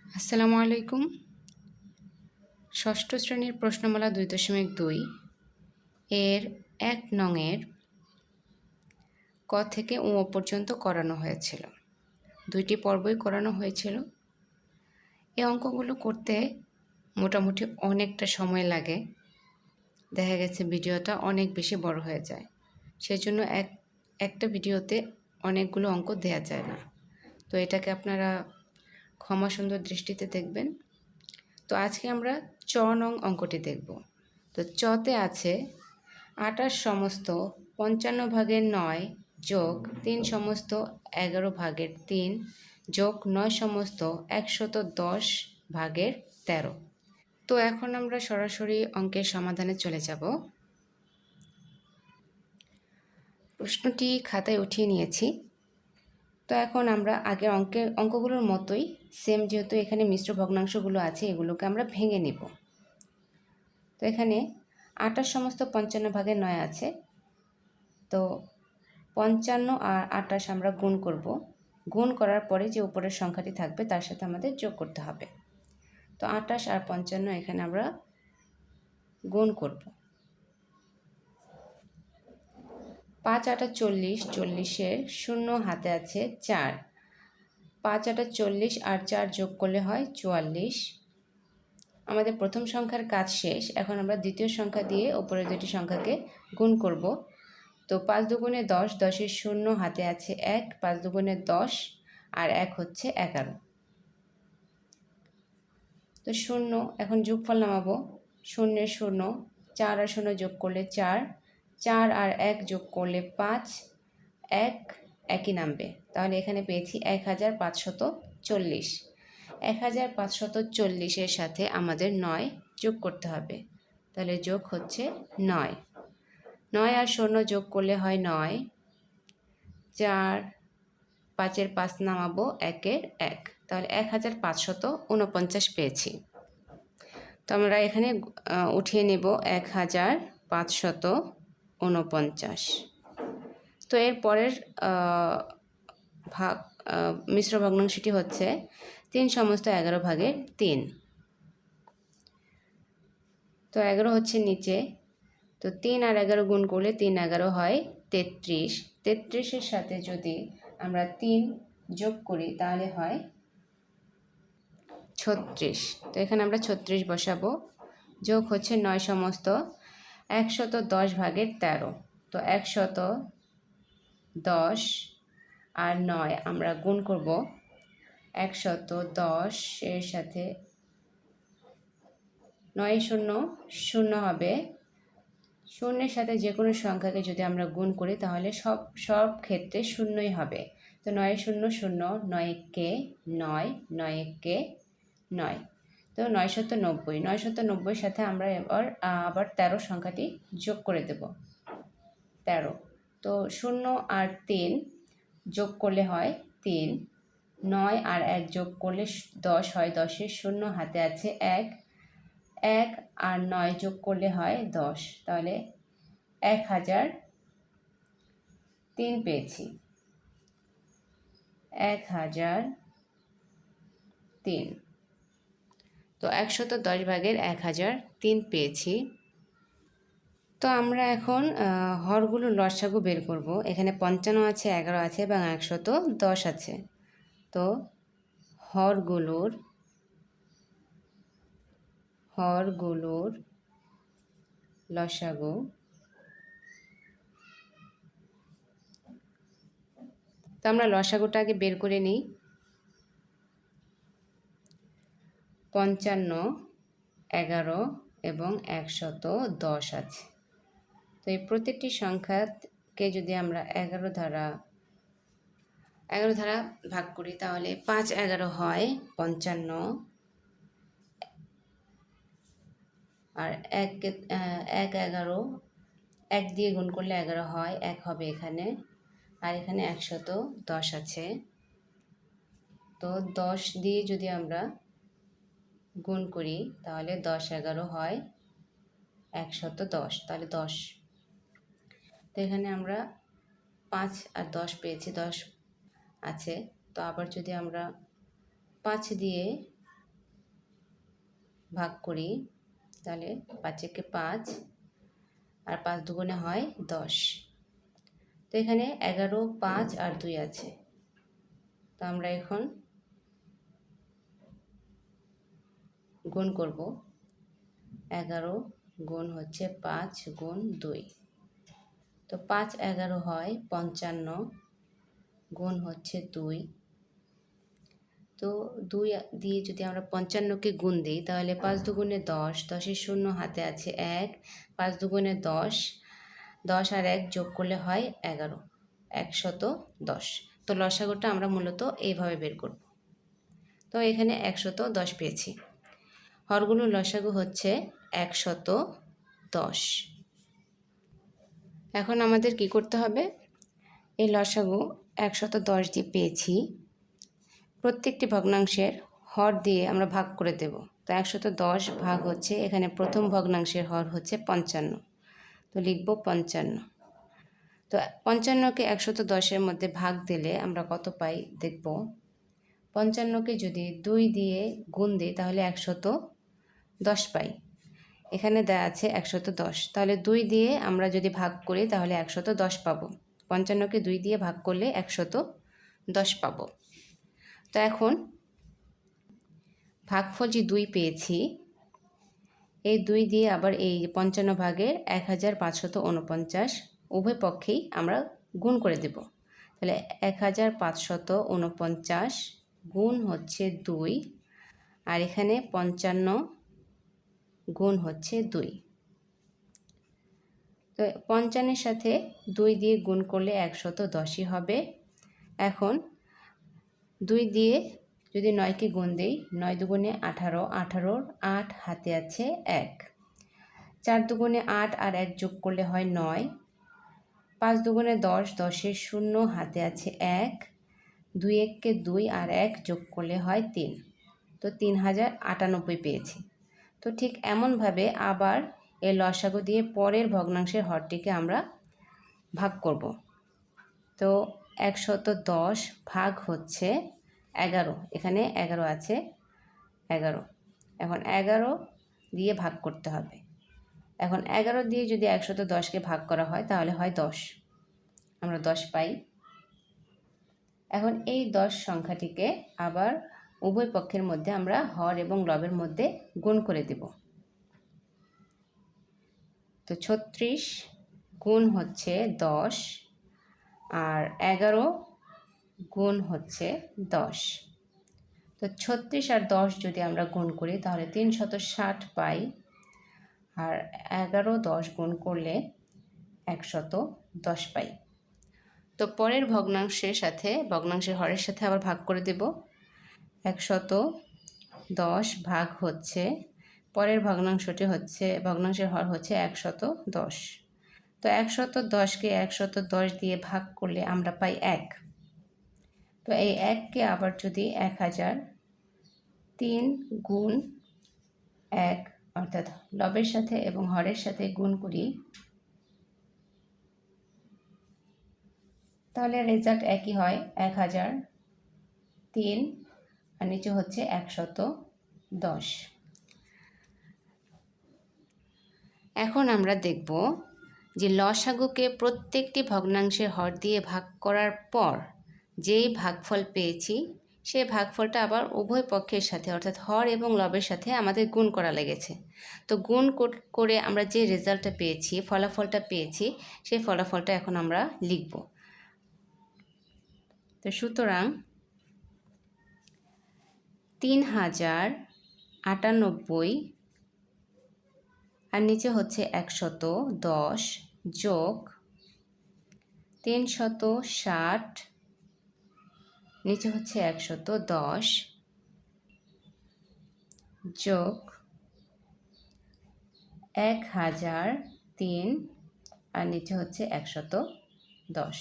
আসসালামু আলাইকুম। ষষ্ঠ শ্রেণীর প্রশ্নমালা ২.২ এর ১ নংয়ের ক থেকে উ পর্যন্ত করানো হয়েছিল। ২টি পর্বই করানো হয়েছিল। এই অঙ্কগুলো করতে মোটামুটি অনেকটা সময় লাগে। দেখা গেছে ভিডিওটা অনেক বেশি বড় হয়ে যায়। সেজন্য একটা ভিডিওতে অনেকগুলো অঙ্ক দেয়া যায় না। তো এটাকে আপনারা ক্ষমা সুন্দর দৃষ্টিতে দেখবেন। তো আজকে আমরা চ নং অঙ্কটি দেখব। তো চতে আছে ২৮ সমস্ত ৫৫ ভাগের ৯ যোগ ৩ সমস্ত ১১ ভাগের ৩ যোগ ৯ সমস্ত ১১০ ভাগের ১৩। তো এখন আমরা সরাসরি অঙ্কের সমাধানে চলে যাব। প্রশ্নটি খাতায় উঠিয়ে নিয়েছি। তো এখন আমরা আগে অঙ্কগুলোর মতোই সেম, যেহেতু এখানে মিশ্র ভগ্নাংশগুলো আছে, এগুলোকে আমরা ভেঙে নিব। তো এখানে ২৮ সমস্ত ৫৫ ভাগের ৯ আছে। তো ৫৫ আর ২৮ আমরা গুণ করব। গুণ করার পরে যে উপরের সংখ্যাটি থাকবে তার সাথে আমাদের যোগ করতে হবে। তো ২৮ আর ৫৫ এখানে আমরা গুণ করব। ৫ ৮ ৪০, ৪০-এর শূন্য হাতে আছে ৪। ৫ ৮ ৪০ আর ৪ যোগ করলে হয় ৪৪। আমাদের প্রথম সংখ্যার কাজ শেষ। এখন আমরা দ্বিতীয় সংখ্যা দিয়ে উপরের দুটি সংখ্যাকে গুণ করব। তো ৫ দুগুণে ১০, ১০-এর শূন্য হাতে আছে ১, ৫ দুগুণে ১০ আর ১ হচ্ছে ১১। তো শূন্য, এখন যোগফল নামাবো। শূন্যের শূন্য, ৪ আর শূন্য যোগ করলে ৪, ৪ আর ১ যোগ করলে ৫, ১ একই নামবে। তাহলে এখানে পেয়েছি ১৫৪০। ১৫৪০-এর সাথে আমাদের ৯ যোগ করতে হবে। তাহলে যোগ হচ্ছে ৯। ৯ আর শূন্য যোগ করলে হয় ৯, ৪, ৫-এর ৫ নামাবো, ১-এর ১। তাহলে ১৫৪৯ পেয়েছি। তো আমরা এখানে উঠিয়ে নেব ১৫৪৯। তো এর পরের মিশ্র ভগ্নাংশটি হচ্ছে ৩ সমস্ত ১১ ভাগের ৩। তো ১১ হচ্ছে নিচে। তো ৩ আর ১১ গুণ করলে ৩ ১১ হয় ৩৩। ৩৩-এর সাথে যদি আমরা ৩ যোগ করি তাহলে হয় ৩৬। তো এখানে আমরা ৩৬ বসাবো। যোগ হচ্ছে ৯ সমস্ত ১১০ ভাগের ১৩। তো ১১০ আর ৯ আমরা গুণ করব। ১১০-এর সাথে ৯ শূন্য শূন্য হবে। শূন্যের সাথে যে কোনো সংখ্যাকে যদি আমরা গুণ করি তাহলে সব ক্ষেত্রে শূন্যই হবে। তো ৯ শূন্য শূন্য, ৯ কে ৯, ৯ কে ৯। তো ৯৯০। ৯৯০-এর সাথে আমরা আবার ১৩ সংখ্যাটি যোগ করে দেব। ১৩। তো ০ আর ৩ যোগ করলে হয় ৩। ৯ আর ১ যোগ করলে ১০ হয়। ১০-এর শূন্য হাতে আছে ১। ১ আর ৯ যোগ করলে হয় ১০। তাহলে ১০০৩ পেয়েছি। ১০০৩। তো ১১০ ভাগের ১০০৩ পেয়েছি। তো আমরা এখন হরগুলোর লসাগু বের করব। এখানে ৫৫ আছে, ১১ আছে এবং ১১০ আছে। তো হরগুলোর লসাগু তো আমরা লসাগুটা আগে বের করে নিই। ৫৫, ১১ এবং ১১০ আছে। তো এই প্রত্যেকটি সংখ্যাকে যদি আমরা ১১ দ্বারা ভাগ করি তাহলে ৫ ১১ হয় ৫৫, আর ১ ১১, ১ দিয়ে গুণ করলে ১১ হয়, ১ হবে এখানে, আর এখানে ১১০ আছে। তো ১০ দিয়ে যদি আমরা গুণ করি তাহলে ১০ ১১ হয় ১১০, তাহলে ১০। তো এখানে আমরা ৫ আর ১০ পেয়েছি, ১০ আছে। তো আবার যদি আমরা ৫ দিয়ে ভাগ করি, তাহলে 5 একে 5 আর 5 দুগুণে হয় 10। তো এখানে 11, 5 আর 2 আছে। তো আমরা এখন গুণ করব। 11 গুণ হচ্ছে 5 গুণ 2। তো 5 11 হয় 55 গুণ হচ্ছে 2। তো 2 দিয়ে যদি আমরা 55কে গুণ দিই তাহলে 5 দুগুণে 10, 10-এর শূন্য হাতে আছে 1, 5 দুগুণে 10, 10 আর 1 যোগ করলে হয় 11, 110। তো লসাগুটা আমরা মূলত এইভাবে বের করব। তো এখানে 110 পেয়েছি। হরগুলোর লসাগু হচ্ছে 110। এখন আমাদের কি করতে হবে? এই লসাগু 110 দিয়ে পেয়েছি, প্রত্যেকটি ভগ্নাংশের হর দিয়ে আমরা ভাগ করে দেব। তো 110 ভাগ হচ্ছে, এখানে প্রথম ভগ্নাংশের হর হচ্ছে 55, তো লিখব 55। তো 55কে 110-এর মধ্যে ভাগ দিলে আমরা কত পাই দেখব। 55কে যদি 2 দিয়ে গুণ দিই তাহলে 110 পাই। এখানে দেওয়া আছে 110, তাহলে 2 দিয়ে আমরা যদি ভাগ করি তাহলে 110 পাবো। 55কে 2 দিয়ে ভাগ করলে 110 পাবো। তো এখন ভাগফল যে 2 পেয়েছি, এই 2 দিয়ে আবার এই 55 ভাগের 1549 উভয় পক্ষেই আমরা গুণ করে দেব। তাহলে 1549 গুণ হচ্ছে 2, আর এখানে 55 গুণ হচ্ছে 2। তো 55-এর সাথে 2 দিয়ে গুণ করলে 110ই হবে। এখন 2 দিয়ে যদি 9কে গুণ দিই, 9 দুগুণে 18, 18-র 8 হাতে আছে 1, 4 দুগুণে 8 আর 1 যোগ করলে হয় 9, 5 দুগুণে 10, 10-এর শূন্য হাতে আছে 1, 2 1-কে 2 আর 1 যোগ করলে হয় 3। তো 3098 পেয়েছি। তো ঠিক এমনভাবে আবার এই লসাগু দিয়ে পরের ভগ্নাংশের হরটিকে আমরা ভাগ করব। তো 110 ভাগ হচ্ছে 11, এখানে 11 আছে 11। এখন 11 দিয়ে ভাগ করতে হবে। এখন 11 দিয়ে যদি 110কে ভাগ করা হয় তাহলে হয় 10, আমরা 10 পাই। এখন এই 10 সংখ্যাটিকে আবার উভয় পক্ষের মধ্যে আমরা হর এবং লবের মধ্যে গুণ করে দেব। তো 36 গুণ হচ্ছে 10 আর 11 গুণ হচ্ছে 10। তো 36 আর 10 যদি আমরা গুণ করি তাহলে 360 পাই, আর 11 10 গুণ করলে 110 পাই। তো পরের ভগ্নাংশের সাথে ভগ্নাংশের হরের সাথে আবার ভাগ করে দেব। 110 ভাগ হচ্ছে, পরের ভগ্নাংশটি হচ্ছে, ভগ্নাংশের হর হচ্ছে 110। তো 110কে 110 দিয়ে ভাগ করলে আমরা পাই 1। তো এই 1কে আবার যদি 1003 গুণ 1 অর্থাৎ লবের সাথে এবং হরের সাথে গুণ করি তাহলে রেজাল্ট একই হয়, 1003 আর নিচে হচ্ছে 110। এখন আমরা দেখব যে লসাগুকে প্রত্যেকটি ভগ্নাংশের হর দিয়ে ভাগ করার পর যেই ভাগফল পেয়েছি সেই ভাগফলটা আবার উভয় পক্ষের সাথে অর্থাৎ হর এবং লবের সাথে আমাদের গুণ করা লেগেছে। তো গুণ করে আমরা যে রেজাল্টটা পেয়েছি, ফলাফলটা পেয়েছি, সেই ফলাফলটা এখন আমরা লিখব। তো সুতরাং 3098 আর নিচে হচ্ছে 110 যোগ 360, নিচে হচ্ছে 110 যোগ 1003 আর নিচে হচ্ছে 110।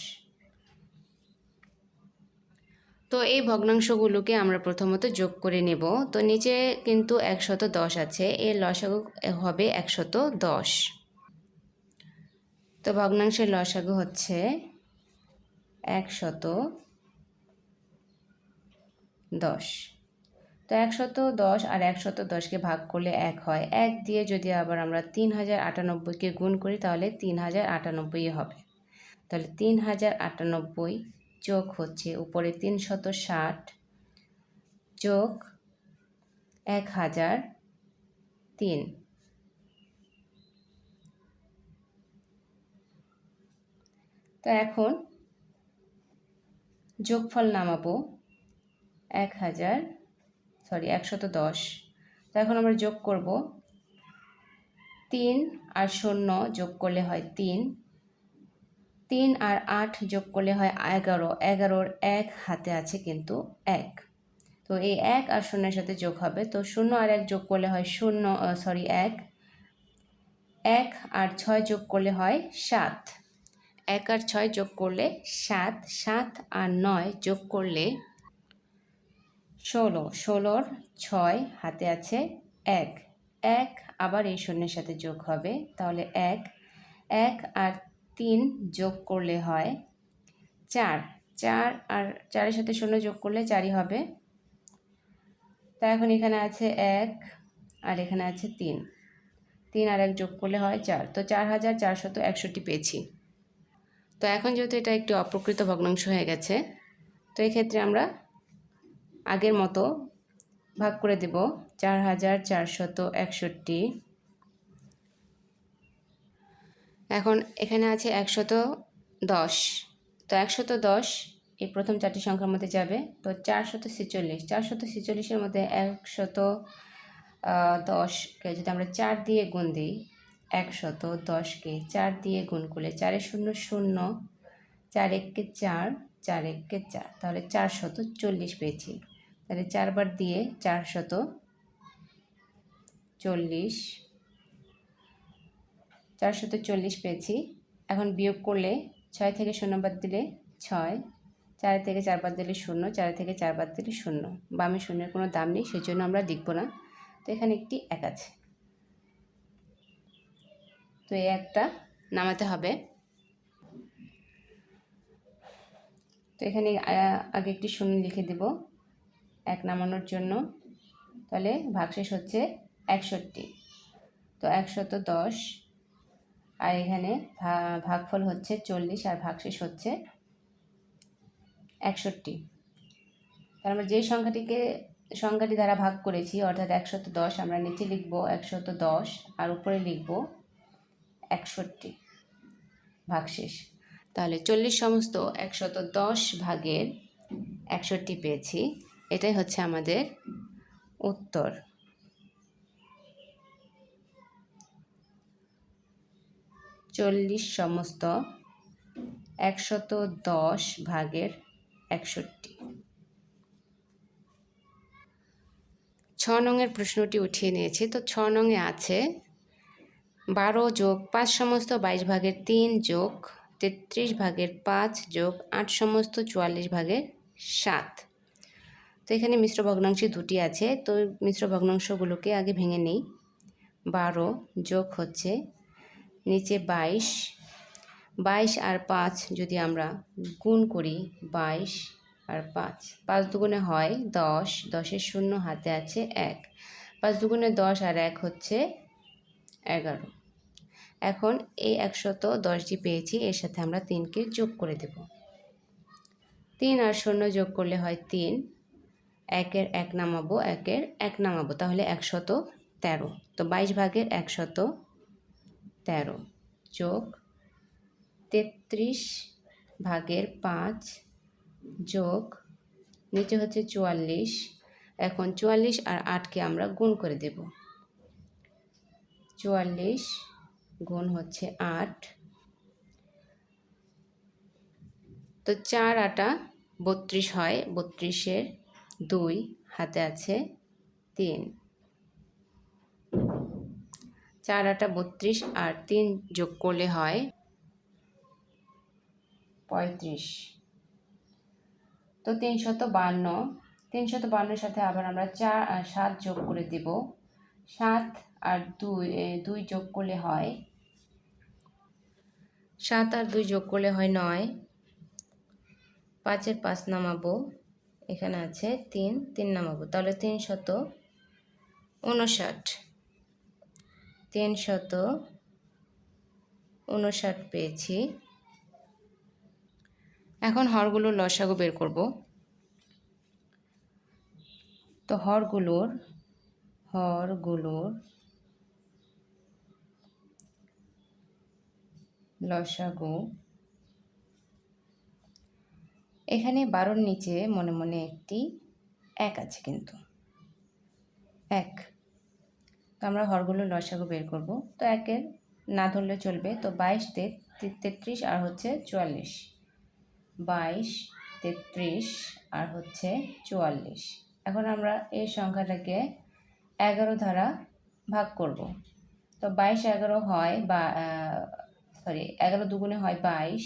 তো এই ভগ্নাংশগুলোকে আমরা প্রথমত যোগ করে নেব। তো নিচে কিন্তু 110 আছে, এর লসাগু হবে 110। তো ভগ্নাংশের লসাগু হচ্ছে 110। তো 110 আর 110কে ভাগ করলে 1 হয়। 1 দিয়ে যদি আবার আমরা 3098কে গুণ করি তাহলে 3098 হবে। তাহলে 3098 যোগ হচ্ছে উপরে 360 যোগ 1003। তো এখন যোগফল নামাবো 110। তো এখন আমরা যোগ করব 3 আর 0 যোগ করলে হয় 3, 3 আর 8 যোগ করলে হয় 11, 11-র 1 হাতে আছে কিন্তু 1, তো এই 1 আর 0-এর সাথে যোগ হবে। তো 0 আর 1 যোগ করলে হয় 1, 1 আর 6 যোগ করলে হয় 7, 1 আর 6 যোগ করলে 7, 7 আর 9 যোগ করলে 16, 16-র 6 হাতে আছে 1, 1 আবার এই শূন্যের সাথে যোগ হবে, তাহলে 1, 1 আর 3 যোগ করলে হয় 4, 4 আর 4-এর সাথে 0 যোগ করলে 4ই হবে। তা এখন এখানে আছে 1 আর এখানে আছে 3, 3 আর 1 যোগ করলে হয় 4, তো 4461 পেয়েছি। তো এখন যেহেতু এটা একটি অপ্রকৃত ভগ্নাংশ হয়ে গেছে, তো এক্ষেত্রে আমরা আগের মতো ভাগ করে দেব 4461। এখন এখানে আছে 110, তো 110 এই প্রথম 4টি সংখ্যার মধ্যে যাবে, তো 446, 446-এর মধ্যে 110কে যদি আমরা 4 দিয়ে গুণ দিই, 110কে 4 দিয়ে গুণ করলে 4 0 0, 4 1 4, 4 1 4, তাহলে 440 পেয়েছি। তাহলে 4 বার দিয়ে 440 পেয়েছি। এখন বিয়োগ করলে 6 থেকে 0 বাদ দিলে 6, 4 থেকে 4 বাদ দিলে 0, 4 থেকে 4 বাদ দিলে 0, বামে শূন্যের কোনো দাম নেই, সেই জন্য আমরা লিখব না। তো এখানে একটি 1 আছে, তো এই 1টা নামাতে হবে। তো এখানে আগে একটি 0 লিখে দেব 1 নামানোর জন্য, তাহলে ভাগশেষ হচ্ছে 61। তো 110 আর এখানে ভাগফল হচ্ছে 40 আর ভাগশেষ হচ্ছে 61। তার আমরা যে সংখ্যাটি দ্বারা ভাগ করেছি অর্থাৎ 110, আমরা নিচে লিখব 110 আর উপরে লিখব 61 ভাগশেষ। তাহলে 40 সমস্ত 110 ভাগের 61 পেয়েছি। এটাই হচ্ছে আমাদের উত্তর। 40 সমস্ত 110 ভাগের 61। 6 নংয়ের প্রশ্নটি উঠিয়ে নিয়েছি। তো 6 নংয়ে আছে 12 যোগ 5 সমস্ত 22 ভাগের 3 যোগ 33 ভাগের 5 যোগ 8 সমস্ত 44 ভাগের 7। তো এখানে মিশ্র ভগ্নাংশ দুটি আছে, তো মিশ্র ভগ্নাংশগুলোকে আগে ভেঙে নেই। 12 যোগ হচ্ছে নিচে 22, 22 আর 5 যদি আমরা গুণ করি, 22 আর 5, 5 দুগুণে হয় 10, 10-এর 0 হাতে আছে 1, 5 দুগুণে 10 আর 1 হচ্ছে 11। এখন এই 110টি পেয়েছি, এর সাথে আমরা 3কে যোগ করে দেব। 3 আর 0 যোগ করলে হয় 3, 1-এর 1 নামাবো, 1-এর 1 নামাবো, তাহলে 113। তো 22 ভাগের 113 যোগ 33 ভাগের 5 যোগ নিচে হচ্ছে 44। এখন 44 আর 8কে আমরা গুণ করে দেব। 44 গুণ হচ্ছে 8, তো 4 8 32 হয়, 32-এর 2 হাতে আছে 3, 4 8 32 আর 3 যোগ করলে হয় 35। তো 352, 352-এর সাথে আবার আমরা 4 আর 7 যোগ করে দেব। 7 আর 2 যোগ করলে হয় 7 আর 2 যোগ করলে হয় 9, 5-এর 5 নামাবো, এখানে আছে 3, 3 নামাবো, তাহলে 359, 359 পেয়েছি। এখন হরগুলোর লসাগু বের করব। তো হরগুলোর লসাগু, এখানে 12-র নিচে মনে মনে একটি 1 আছে, কিন্তু 1। তো আমরা হরগুলোর লসাগু বের করব। তো 1-এর না ধরলে চলবে। তো 22, 33 আর হচ্ছে 44, 22, 33 আর হচ্ছে 44। এখন আমরা এই সংখ্যাটাকে 11 দ্বারা ভাগ করব। তো 22 11 হয়, বা 11 দুগুণে হয় 22,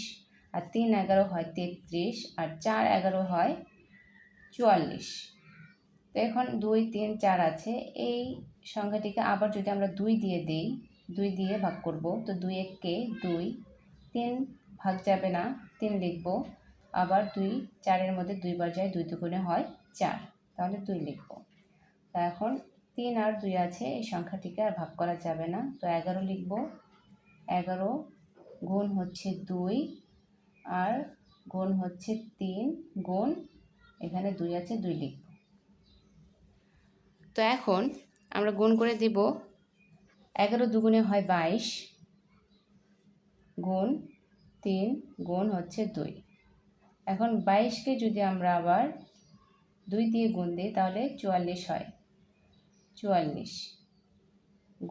আর 3 11 হয় 33, আর 4 11 হয় 44। তো এখন 2 3 4 আছে, এই সংখ্যাটিকে আবার যদি আমরা 2 দিয়ে দিই, 2 দিয়ে ভাগ করব। তো 2 1-কে 2, 3 ভাগ যাবে না, 3 লিখব। আবার 2 4-এর মধ্যে 2 বার যায়, 2 দুগুণে হয় 4, তাহলে 2 লিখব। তা এখন 3 আর 2 আছে, এই সংখ্যাটিকে আর ভাগ করা যাবে না, তো 11 লিখব। 11 গুণ হচ্ছে 2 আর গুণ হচ্ছে 3 গুণ এখানে 2 আছে, 2 লিখব। তো এখন আমরা গুণ করে দিব। 11 দুগুণে হয় 22 গুণ 3 গুণ হচ্ছে 2। এখন 22-কে যদি আমরা আবার 2 দিয়ে গুণ দিই, তাহলে 44 হয়। 44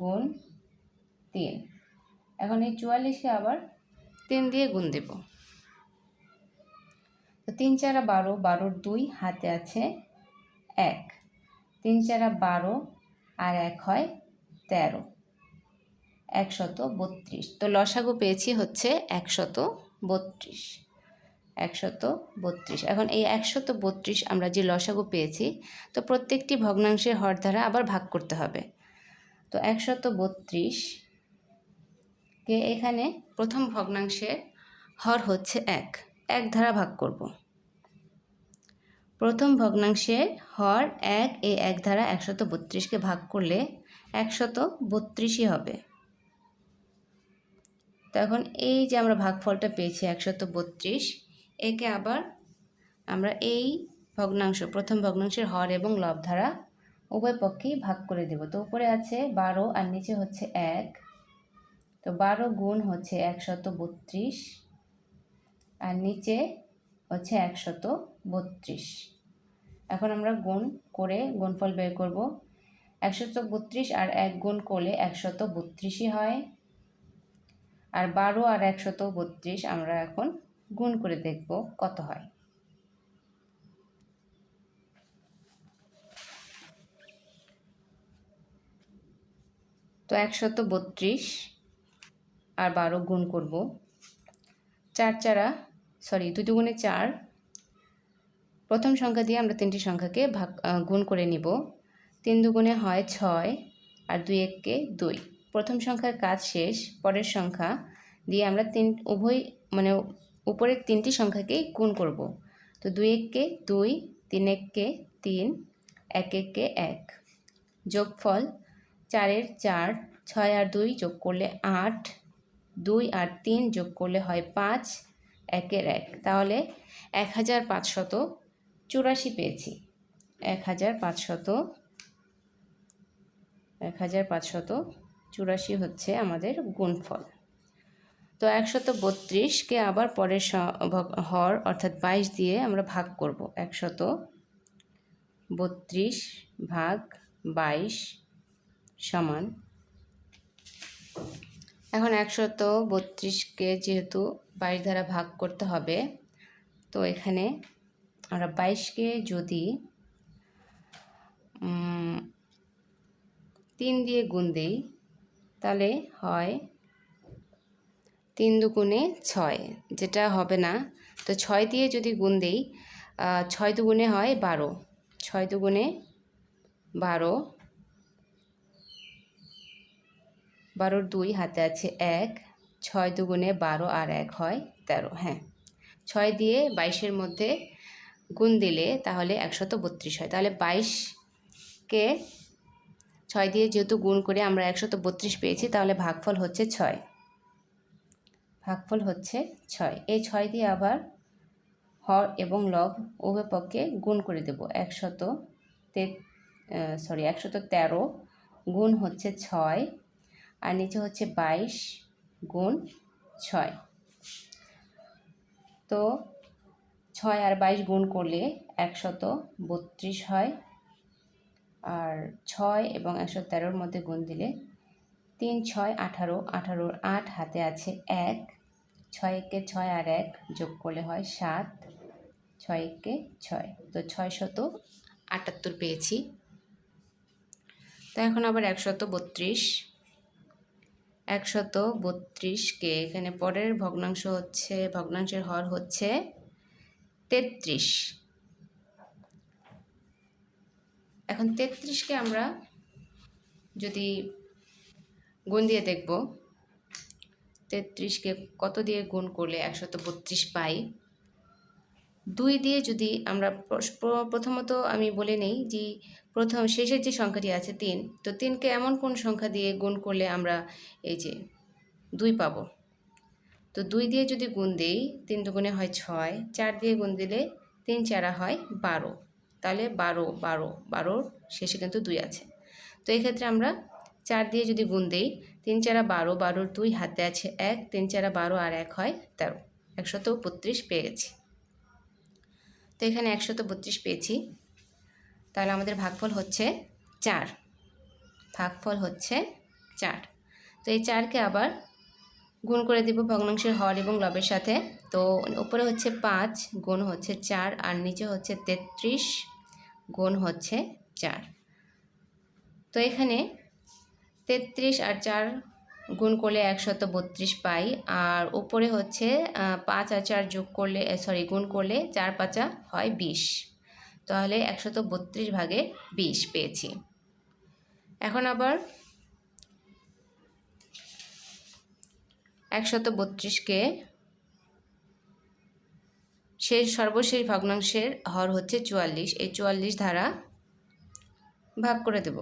গুণ 3। এখন এই 44-কে আবার 3 দিয়ে গুণ দেব। তো 3 4 12, 12-র 2 হাতে আছে 1, 3 4 12 আর 1 হয় 13, 132। তো লসাগু পেয়েছি হচ্ছে 132, 132। এখন এই 132 আমরা যে লসাগু পেয়েছি, তো প্রত্যেকটি ভগ্নাংশের হর দ্বারা আবার ভাগ করতে হবে। তো 132-কে এখানে প্রথম ভগ্নাংশের হর হচ্ছে 1, 1 দ্বারা ভাগ করব। প্রথম ভগ্নাংশের হর 1, এই 1 দ্বারা 132-কে ভাগ করলে 132ই হবে। তো এখন এই যে আমরা ভাগফলটা পেয়েছি 132, একে আবার আমরা এই ভগ্নাংশ, প্রথম ভগ্নাংশের হর এবং লব দ্বারা উভয় পক্ষেই ভাগ করে দেব। তো উপরে আছে 12 আর নিচে হচ্ছে 1, তো 12 গুণ হচ্ছে 132 আর নিচে হচ্ছে 132। এখন আমরা গুণ করে গুণফল বের করব। 132 আর 1 গুণ করলে 132ই হয়, আর 12 আর 132 আমরা এখন গুণ করে দেখব কত হয়। তো 132 আর 12 গুণ করব। 4 4 2 দুগুণে 4। প্রথম সংখ্যা দিয়ে আমরা 3টি সংখ্যাকে গুণ করে নিব। 3 দুগুণে হয় 6 আর 2 1-কে 2। প্রথম সংখ্যার কাজ শেষ, পরের সংখ্যা দিয়ে আমরা উভয় উপরের 3টি সংখ্যাকেই গুণ করব। তো 2 1-কে 2, 3 1-কে 3, 1 1-কে 1। যোগফল 4 এর 4, 6 আর 2 যোগ করলে 8, 2 আর 3 যোগ করলে হয় 5, 1 এর 1, তাহলে 1584 পেয়েছি। 1584 হচ্ছে আমাদের গুণফল। তো 132-কে আবার পরের হর অর্থাৎ 22 দিয়ে আমরা ভাগ করব। 132 ভাগ 22 সমান, এখন 132-কে যেহেতু 22 দ্বারা ভাগ করতে হবে, তো এখানে আমরা 22-কে যদি 3 দিয়ে গুণ দিই, তাহলে হয় 3 দুগুণে 6, যেটা হবে না। তো 6 দিয়ে যদি গুণ দিই, 6 দুগুণে হয় 12, 6 দুগুণে 12, 12-র 2 হাতে আছে 1, 6 দুগুণে 12 আর 1 হয় 13। হ্যাঁ, 6 দিয়ে 22-এর মধ্যে গুণ দিলে তাহলে 132 হয়। তাহলে 22কে 6 দিয়ে যেহেতু গুণ করে আমরা 132 পেয়েছি, তাহলে ভাগফল হচ্ছে 6। ভাগফল হচ্ছে 6। এই 6 দিয়ে আবার হর এবং লব উভয় পক্ষে গুণ করে দেব। 113 গুণ হচ্ছে 6, আর নিচে হচ্ছে 22 গুণ 6। তো 6 আর 22 গুণ করলে 132 হয়, আর 6 এবং 113-র মধ্যে গুণ দিলে 3 6 18, 18-র 8 হাতে আছে 1, 6 একে 6 আর 1 যোগ করলে হয় 7, 6 একে 6, তো 678 পেয়েছি। তো এখন আবার 132কে এখানে পরের ভগ্নাংশের হর হচ্ছে 33। এখন 33কে আমরা যদি গুণ দিয়ে দেখব, 33কে কত দিয়ে গুণ করলে 132 পাই। 2 দিয়ে যদি আমরা প্রথমত আমি বলে নেই যে শেষের যে সংখ্যাটি আছে 3, তো 3কে এমন কোন সংখ্যা দিয়ে গুণ করলে আমরা এই যে 2 পাবো। তো 2 দিয়ে যদি গুণ দেই, 3 দুগুণে হয় 6, 4 দিয়ে গুণ দিলে 3 4 হয় 12, তাহলে 12 শেষে কিন্তু 2 আছে। তো এক্ষেত্রে আমরা 4 দিয়ে যদি গুণ দেই, 3 4 12, 12-র 2 হাতে আছে 1, 3 4 12 আর 1 হয় 13, 132 পেয়ে গেছি। তো এখানে 132 পেয়েছি, তাহলে আমাদের ভাগফল হচ্ছে 4। ভাগফল হচ্ছে 4। তো এই 4কে আবার গুণ করে দিব ভগ্নাংশের হর এবং লবের সাথে। তো উপরে হচ্ছে 5 গুণ হচ্ছে 4, আর নিচে হচ্ছে 33 গুণ হচ্ছে 4। তো এখানে 33 আর 4 গুণ করলে 132 পাই, আর উপরে হচ্ছে 5 আর 4 গুণ করলে 4 5 হয় 20, তাহলে 132 ভাগে 20 পেয়েছি। এখন আবার 132কে সর্বশেষ ভগ্নাংশের হর হচ্ছে 44, এই 44 দ্বারা ভাগ করে দেব।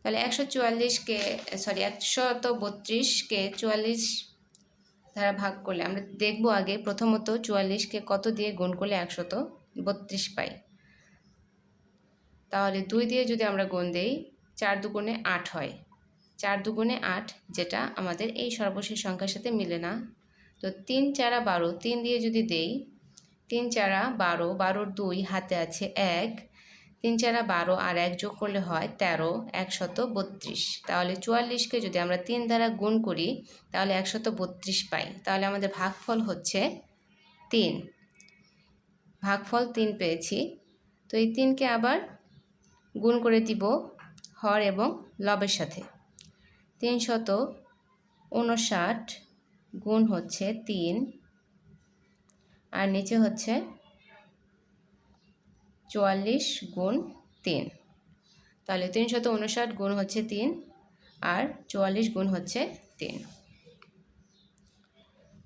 তাহলে 132কে 44 দ্বারা ভাগ করলে আমরা দেখব আগে প্রথমত 44কে কত দিয়ে গুণ করলে 132 পাই। তাহলে 2 দিয়ে যদি আমরা গুণ দেই, 4 দুগুণে 8 হয়, 4 দুগুণে 8, যেটা আমাদের এই সর্বশেষ সংখ্যার সাথে মিলে না। তো 3 4 12, 3 দিয়ে যদি দেই, 3 4 12, 12-র 2 হাতে আছে 1, 3 4 12 আর 1 যোগ করলে হয় 13, 132। তাহলে 44কে যদি আমরা 3 দ্বারা গুণ করি, তাহলে 132 পাই। তাহলে আমাদের ভাগফল হচ্ছে 3। ভাগফল 3 পেয়েছি। তো এই 3কে আবার গুণ করে দিব হর এবং লবের সাথে। 359 গুণ হচ্ছে 3, আর নিচে হচ্ছে 44 গুণ 3। তাহলে 359 গুণ হচ্ছে 3, আর 44 গুণ হচ্ছে 3।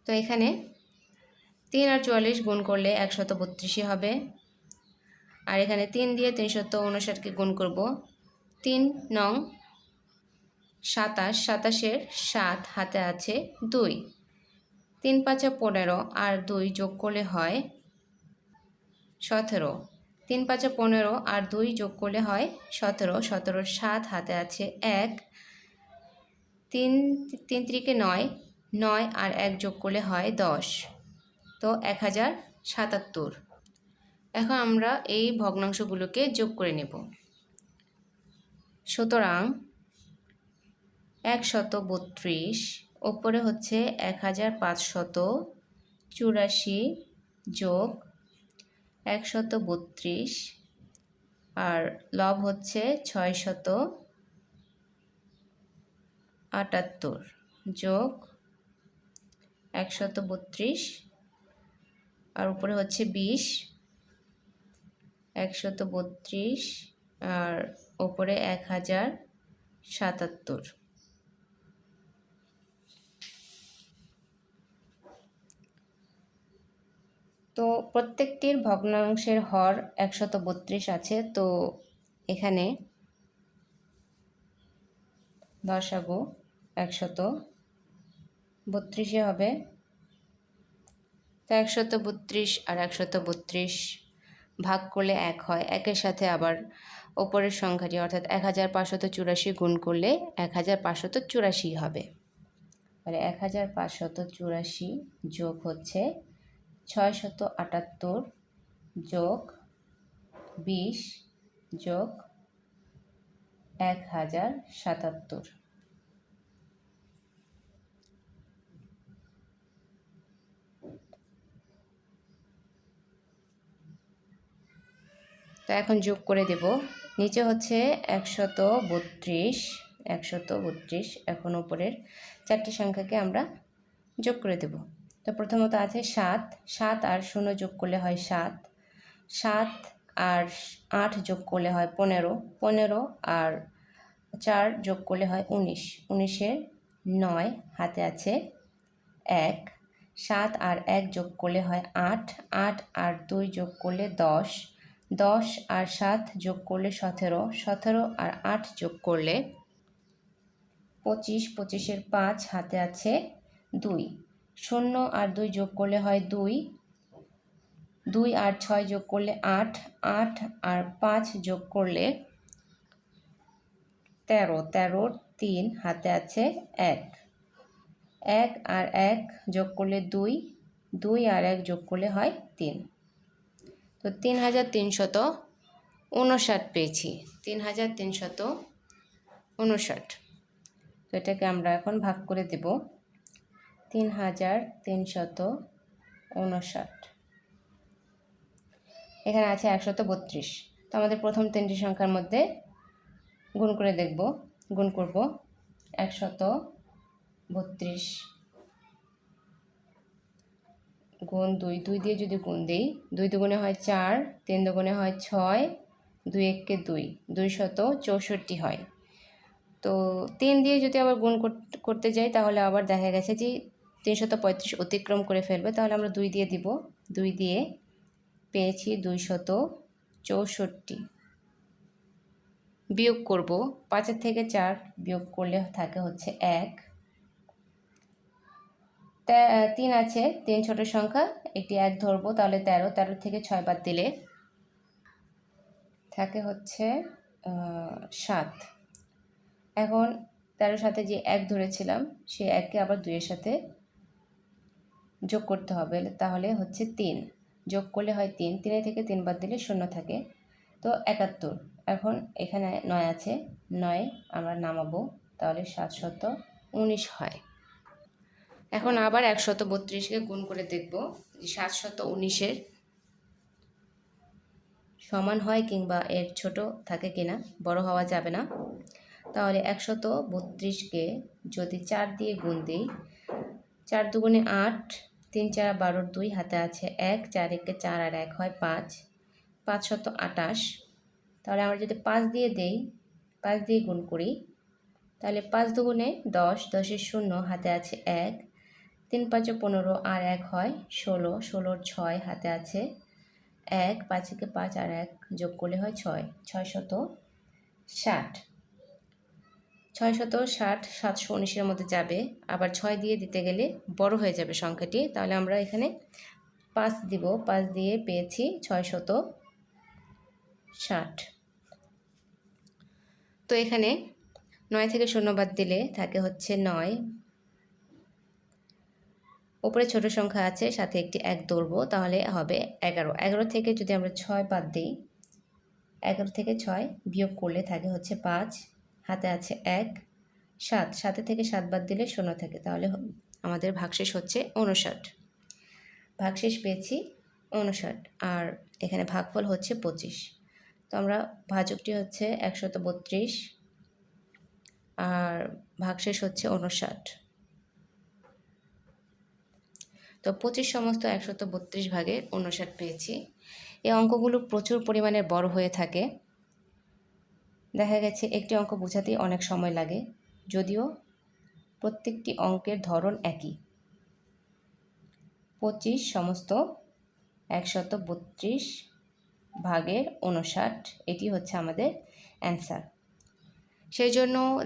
তো এখানে 3 আর 44 গুণ করলে 132 হবে, আর এখানে 3 দিয়ে 359কে গুণ করব। 3 নং 27, 27-এর 7 হাতে আছে 2, 3 5 15 আর 2 যোগ করলে হয় 17, 3 5 15 আর 2 যোগ করলে হয় 17, 17-র 7 হাতে আছে 1, 3 3 9, 9 আর 1 যোগ করলে হয় 10, তো 1077। এখন আমরা এই ভগ্নাংশগুলোকে যোগ করে নেব। সুতরাং 132 ওপরে হচ্ছে 1584 যোগ 132, আর লব হচ্ছে 678 যোগ 132, আর উপরে হচ্ছে 20, 132 আর উপরে 1077। তো প্রত্যেকটির ভগ্নাংশের হর 132 আছে। তো এখানে লসাগু 132 হবে। তো 132 আর 132 ভাগ করলে 1 হয়। 1-এর সাথে আবার ওপরের সংখ্যাটি অর্থাৎ 1584 গুণ করলে 1584 হবে। তাহলে 1584 যোগ হচ্ছে 678 যোগ 20 যোগ 1077। তো এখন যোগ করে দেব। নিচে হচ্ছে 132। এখন উপরের চারটি সংখ্যাকে আমরা যোগ করে দেব। তো প্রথমত আছে 7 আর 0 যোগ করলে হয় 7 আর 8 যোগ করলে হয় 15 আর 4 যোগ করলে হয় 19 19-এর 9 হাতে আছে 1 7 আর 1 যোগ করলে হয় 8 আর 2 যোগ করলে 10 আর 7 যোগ করলে 17 আর 8 যোগ করলে 25 25-এর 5 হাতে আছে 2 0 আর 2 যোগ করলে হয় 2 আর 6 যোগ করলে 8 আর 5 যোগ করলে 13 13-র 3 হাতে আছে 1 আর 1 যোগ করলে 2 আর 1 যোগ করলে হয় 3। তো 3359 পেয়েছি। 3359। তো এটাকে আমরা এখন ভাগ করে দেব। 3359। এখানে আছে 132। তো আমাদের প্রথম তিনটি সংখ্যার মধ্যে গুণ করে দেখব। গুণ করব 132 গুণ 2 দিয়ে যদি গুণ দিই 2 দুগুণে হয় 4 3 দুগুণে হয় 6 2 1-কে 2 264 হয়। তো 3 দিয়ে যদি আবার গুণ করতে যাই তাহলে আবার দেখা গেছে যে 335 অতিক্রম করে ফেলবে। তাহলে আমরা 2 দিয়ে দিব। 2 দিয়ে পেয়েছি 264। বিয়োগ করব 5-এর থেকে 4 বিয়োগ করলে থাকে হচ্ছে 1। 3 আছে, 3 ছোট সংখ্যা, একটি 1 ধরবো, তাহলে 13 13 থেকে 6 বাদ দিলে থাকে হচ্ছে 7। এখন 13-র সাথে যে 1 ধরেছিলাম সেই 1কে আবার 2-এর সাথে যোগ করতে হবে, তাহলে হচ্ছে 3 যোগ করলে হয় 3 3 থেকে 3 বাদ দিলে 0 থাকে, তো 71। এখন এখানে 9 আছে, 9 আমরা নামাবো, তাহলে 719 হয়। এখন আবার 132-কে গুণ করে দেখব 719-এর সমান হয় কিংবা এর ছোট থাকে কিনা, বড় হওয়া যাবে না। তাহলে 132-কে যদি 4 দিয়ে গুণ দিই, 4 দুগুণে 8 3 4 12-র 2 হাতে আছে 1 4 1-কে 4 আর 1 হয় 5 528। তাহলে আমরা যদি 5 দিয়ে দেই, 5 দিয়ে গুণ করি, তাহলে 5 দুগুণে 10 10-এর 0 হাতে আছে 1 3 5 15 আর 1 হয় 16 16-র 6 হাতে আছে 1 5-একে 5 আর 1 যোগ করলে হয় 6 660। 660 719-এর মধ্যে যাবে, আবার 6 দিয়ে দিতে গেলে বড় হয়ে যাবে সংখ্যাটি, তাহলে আমরা এখানে 5 দিব। 5 দিয়ে পেয়েছি 660। তো এখানে 9 থেকে 0 বাদ দিলে থাকে হচ্ছে 9। উপরে ছোট সংখ্যা আছে, সাথে একটি 1 ধরবো, তাহলে হবে 11। 11 থেকে যদি আমরা 6 বাদ দিই, 11 থেকে 6 বিয়োগ করলে থাকে হচ্ছে 5, হাতে আছে 1 7 7 থেকে 7 বাদ দিলে 0 থাকে, তাহলে আমাদের ভাগশেষ হচ্ছে 59। ভাগশেষ পেয়েছি 59, আর এখানে ভাগফল হচ্ছে 25। তো আমরা ভাজকটি হচ্ছে 132 আর ভাগশেষ হচ্ছে 59। তো 25 সমস্ত 132 ভাগের 59 পেয়েছি। এই অঙ্কগুলো প্রচুর পরিমাণে বড় হয়ে থাকে। দেখা গেছে একটি অঙ্ক বোঝাতেই অনেক সময় লাগে, যদিও প্রত্যেকটি অঙ্কের ধরন একই। 25 সমস্ত 132 ভাগের 59, এটি হচ্ছে আমাদের অ্যান্সার। সেই জন্য